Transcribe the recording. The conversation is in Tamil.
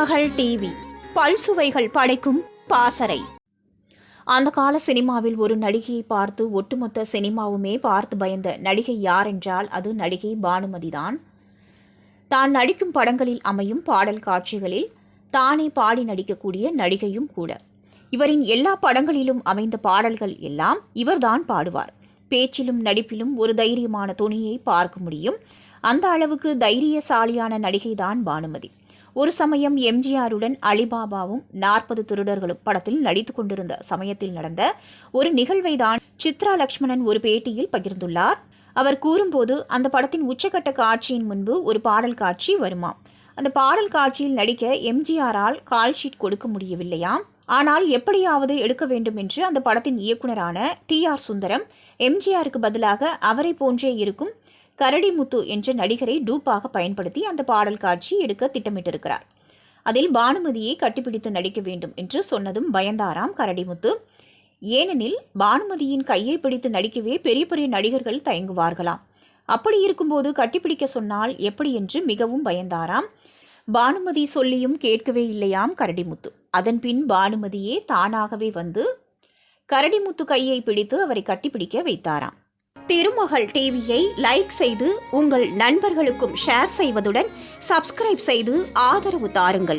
திருமகள் டிவி பல்சுவைகள் படைக்கும் பாசறை. அந்த கால சினிமாவில் ஒரு நடிகையை பார்த்து ஒட்டுமொத்த சினிமாவுமே பார்த்து பயந்த நடிகை யார் என்றால் அது நடிகை பானுமதிதான். தான் நடிக்கும் படங்களில் அமையும் பாடல் காட்சிகளில் தானே பாடி நடிக்கக்கூடிய நடிகையும் கூட. இவரின் எல்லா படங்களிலும் அமைந்த பாடல்கள் எல்லாம் இவர்தான் பாடுவார். பேச்சிலும் நடிப்பிலும் ஒரு தைரியமான துணியை பார்க்க முடியும். அந்த அளவுக்கு தைரியசாலியான நடிகைதான் பானுமதி. ஒரு சமயம் எம்ஜிஆருடன் அலிபாபாவும் 40 திருடர்களும் படத்தில் நடித்து கொண்டிருந்த சமயத்தில் நடந்த ஒரு நிகழ்வை தான் சித்ரா லக்ஷ்மணன் ஒரு பேட்டியில் பகிர்ந்துள்ளார். அவர் கூறும்போது, அந்த படத்தின் உச்சகட்ட காட்சியின் முன்பு ஒரு பாடல் காட்சி வருமாம். அந்த பாடல் காட்சியில் நடிக்க எம்ஜிஆரால் கால்ஷீட் கொடுக்க முடியவில்லையாம். ஆனால் எப்படியாவது எடுக்க வேண்டும் என்று அந்த படத்தின் இயக்குனரான TR சுந்தரம் எம்ஜிஆருக்கு பதிலாக அவரை போன்றே இருக்கும் கரடிமுத்து என்ற நடிகரை டூப்பாக பயன்படுத்தி அந்த பாடல் காட்சி எடுக்க திட்டமிட்டிருக்கிறார். அதில் பானுமதியை கட்டிப்பிடித்து நடிக்க வேண்டும் என்று சொன்னதும் பயந்தாராம் கரடிமுத்து. ஏனெனில் பானுமதியின் கையை பிடித்து நடிக்கவே பெரிய பெரிய நடிகர்கள் தயங்குவார்களாம். அப்படி இருக்கும்போது கட்டிப்பிடிக்க சொன்னால் எப்படி என்று மிகவும் பயந்தாராம். பானுமதி சொல்லியும் கேட்கவே இல்லையாம் கரடிமுத்து. அதன்பின் பானுமதியே தானாகவே வந்து கரடிமுத்து கையை பிடித்து அவரை கட்டிப்பிடிக்க வைத்தாராம். திருமகள் டிவியை லைக் செய்து உங்கள் நண்பர்களுக்கும் ஷேர் செய்வதுடன் சப்ஸ்கிரைப் செய்து ஆதரவு தாருங்கள்.